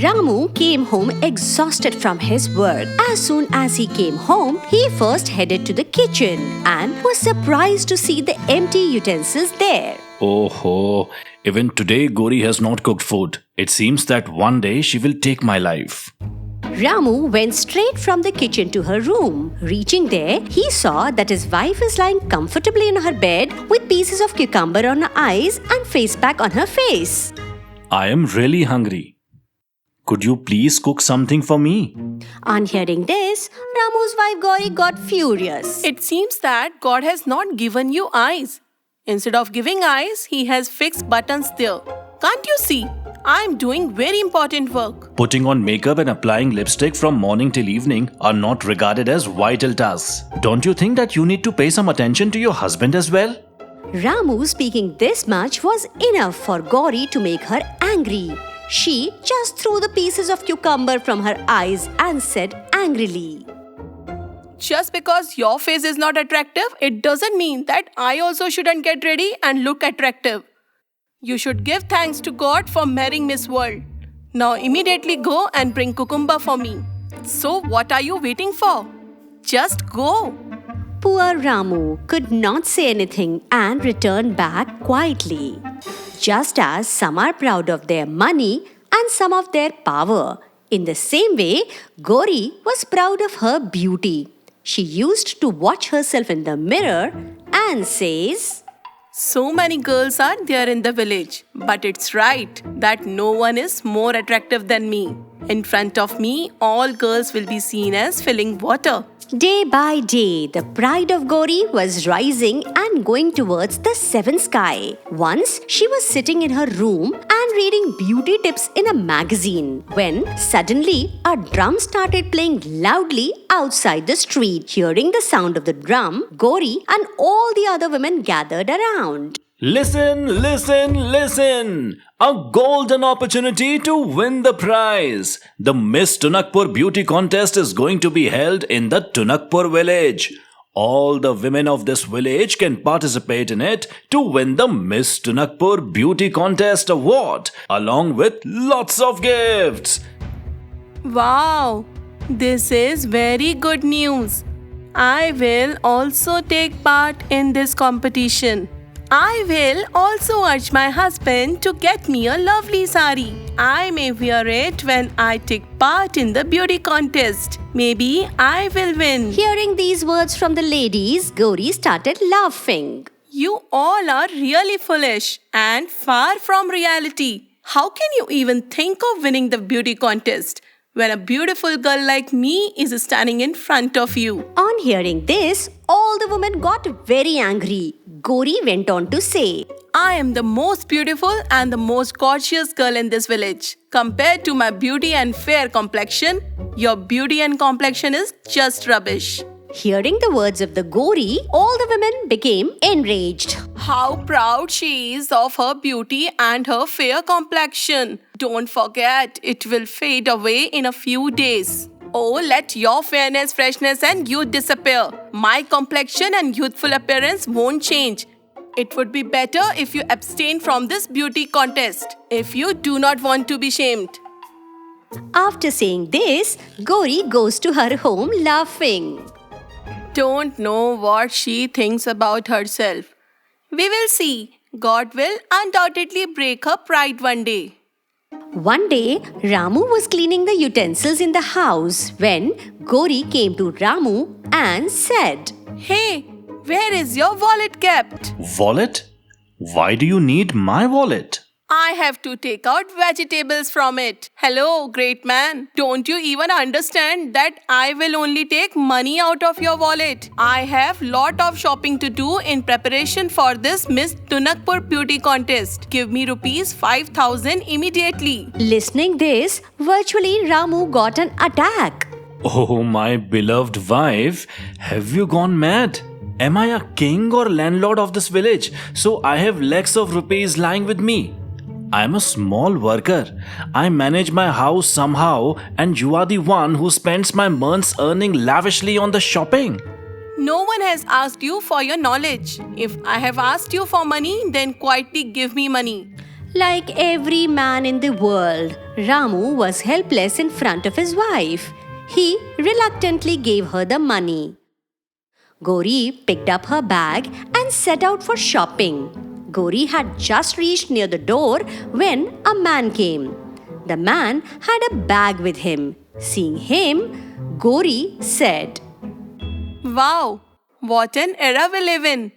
Ramu came home exhausted from his work. As soon as he came home, he first headed to the kitchen and was surprised to see the empty utensils there. Oh, even today Gauri has not cooked food. It seems that one day she will take my life. Ramu went straight from the kitchen to her room. Reaching there, he saw that his wife is lying comfortably in her bed with pieces of cucumber on her eyes and face pack on her face. I am really hungry. Could you please cook something for me? On hearing this, Ramu's wife Gauri got furious. It seems that God has not given you eyes. Instead of giving eyes, He has fixed buttons there. Can't you see? I am doing very important work. Putting on makeup and applying lipstick from morning till evening are not regarded as vital tasks. Don't you think that you need to pay some attention to your husband as well? Ramu speaking this much was enough for Gauri to make her angry. She just threw the pieces of cucumber from her eyes and said angrily, Just because your face is not attractive, it doesn't mean that I also shouldn't get ready and look attractive. You should give thanks to God for marrying Miss World. Now immediately go and bring cucumber for me. So what are you waiting for? Just go. Poor Ramu could not say anything and returned back quietly. Just as some are proud of their money and some of their power, in the same way, Gauri was proud of her beauty. She used to watch herself in the mirror and says, So many girls are there in the village, but it's right that no one is more attractive than me. In front of me, all girls will be seen as filling water. Day by day, the pride of Gauri was rising and going towards the seventh sky. Once, she was sitting in her room and reading beauty tips in a magazine when suddenly a drum started playing loudly outside the street. Hearing the sound of the drum, Gauri and all the other women gathered around. Listen, listen, listen! A golden opportunity to win the prize! The Miss Tunakpur Beauty Contest is going to be held in the Tunakpur village. All the women of this village can participate in it to win the Miss Tunakpur Beauty Contest award, along with lots of gifts. Wow, this is very good news. I will also take part in this competition. I will also urge my husband to get me a lovely sari. I may wear it when I take part in the beauty contest. Maybe I will win. Hearing these words from the ladies, Gauri started laughing. You all are really foolish and far from reality. How can you even think of winning the beauty contest when a beautiful girl like me is standing in front of you? On hearing this, all the women got very angry. Gauri went on to say, I am the most beautiful and the most gorgeous girl in this village. Compared to my beauty and fair complexion, your beauty and complexion is just rubbish. Hearing the words of the Gauri, all the women became enraged. How proud she is of her beauty and her fair complexion. Don't forget, it will fade away in a few days. Oh, let your fairness, freshness and youth disappear. My complexion and youthful appearance won't change. It would be better if you abstain from this beauty contest, if you do not want to be shamed. After saying this, Gauri goes to her home laughing. Don't know what she thinks about herself. We will see. God will undoubtedly break her pride one day. One day, Ramu was cleaning the utensils in the house when Gauri came to Ramu and said, Hey, where is your wallet kept? Wallet? Why do you need my wallet? I have to take out vegetables from it. Hello, great man. Don't you even understand that I will only take money out of your wallet? I have lot of shopping to do in preparation for this Miss Tunakpur Beauty Contest. Give me rupees 5,000 immediately. Listening this, virtually Ramu got an attack. Oh, my beloved wife, have you gone mad? Am I a king or landlord of this village? So I have lakhs of rupees lying with me. I am a small worker. I manage my house somehow, and you are the one who spends my month's earning lavishly on the shopping. No one has asked you for your knowledge. If I have asked you for money, then quietly give me money. Like every man in the world, Ramu was helpless in front of his wife. He reluctantly gave her the money. Gauri picked up her bag and set out for shopping. Gauri had just reached near the door when a man came. The man had a bag with him. Seeing him, Gauri said, Wow, what an era we live in.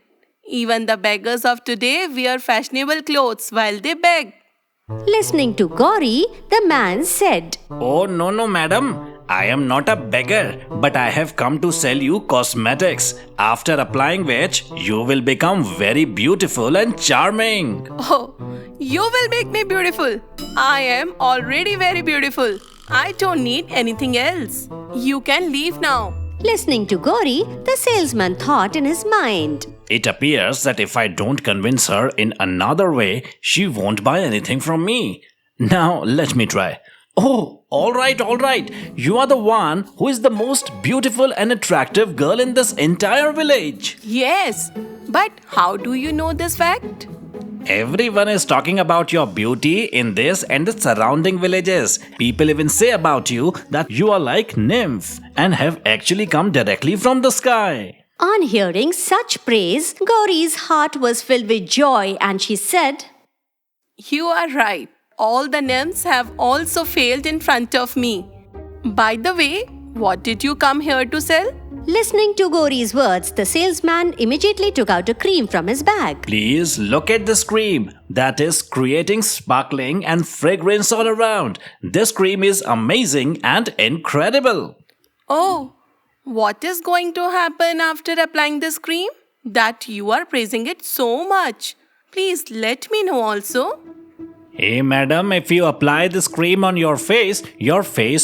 Even the beggars of today wear fashionable clothes while they beg. Listening to Gauri, the man said, Oh, no, madam. I am not a beggar, but I have come to sell you cosmetics, after applying which you will become very beautiful and charming. Oh, you will make me beautiful. I am already very beautiful. I don't need anything else. You can leave now. Listening to Gauri, the salesman thought in his mind, It appears that if I don't convince her in another way, she won't buy anything from me. Now let me try. Oh, all right. You are the one who is the most beautiful and attractive girl in this entire village. Yes, but how do you know this fact? Everyone is talking about your beauty in this and the surrounding villages. People even say about you that you are like nymph and have actually come directly from the sky. On hearing such praise, Gauri's heart was filled with joy and she said, You are right. All the nymphs have also failed in front of me. By the way, what did you come here to sell? Listening to Gauri's words, the salesman immediately took out a cream from his bag. Please look at this cream that is creating sparkling and fragrance all around. This cream is amazing and incredible. Oh, what is going to happen after applying this cream? That you are praising it so much. Please let me know also. Hey madam, if you apply this cream on your face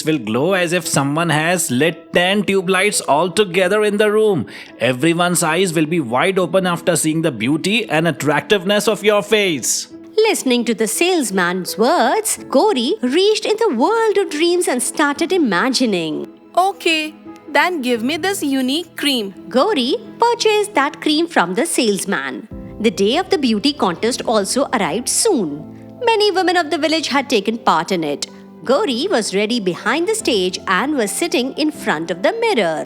will glow as if someone has lit 10 tube lights all together in the room. Everyone's eyes will be wide open after seeing the beauty and attractiveness of your face. Listening to the salesman's words, Gauri reached in the world of dreams and started imagining. Okay, then give me this unique cream. Gauri purchased that cream from the salesman. The day of the beauty contest also arrived soon. Many women of the village had taken part in it. Gauri was ready behind the stage and was sitting in front of the mirror.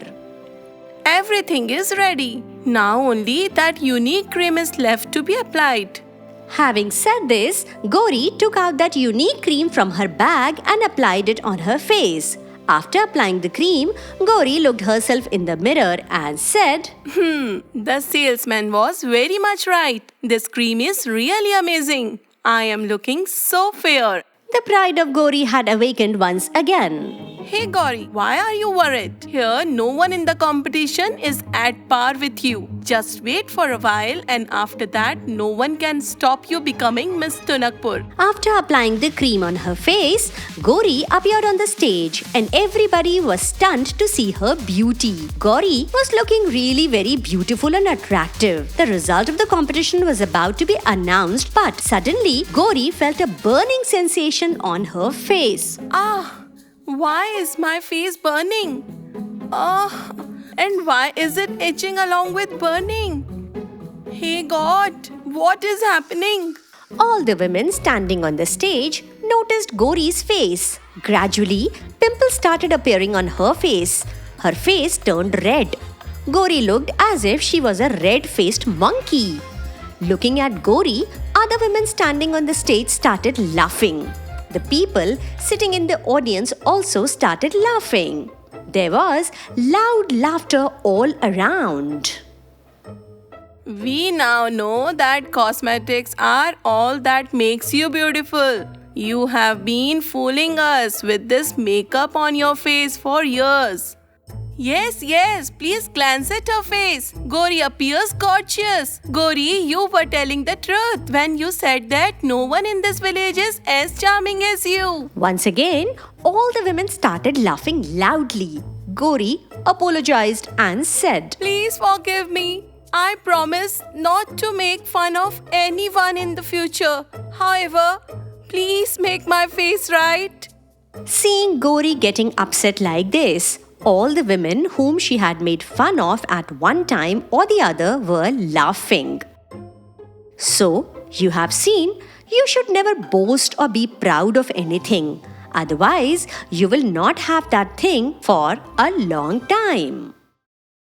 Everything is ready. Now only that unique cream is left to be applied. Having said this, Gauri took out that unique cream from her bag and applied it on her face. After applying the cream, Gauri looked herself in the mirror and said, The salesman was very much right. This cream is really amazing. I am looking so fair. The pride of Gauri had awakened once again. Hey Gauri, why are you worried? Here, no one in the competition is at par with you. Just wait for a while and after that, no one can stop you becoming Miss Tunakpur. After applying the cream on her face, Gauri appeared on the stage and everybody was stunned to see her beauty. Gauri was looking really very beautiful and attractive. The result of the competition was about to be announced, but suddenly Gauri felt a burning sensation on her face. Why is my face burning? And why is it itching along with burning? Hey God, what is happening? All the women standing on the stage noticed Gauri's face. Gradually, pimples started appearing on her face. Her face turned red. Gauri looked as if she was a red-faced monkey. Looking at Gauri, other women standing on the stage started laughing. The people sitting in the audience also started laughing. There was loud laughter all around. We now know that cosmetics are all that makes you beautiful. You have been fooling us with this makeup on your face for years. Yes, please glance at her face. Gauri appears gorgeous. Gauri, you were telling the truth when you said that no one in this village is as charming as you. Once again, all the women started laughing loudly. Gauri apologized and said, Please forgive me. I promise not to make fun of anyone in the future. However, please make my face right. Seeing Gauri getting upset like this, all the women whom she had made fun of at one time or the other were laughing. So, you have seen, you should never boast or be proud of anything. Otherwise, you will not have that thing for a long time.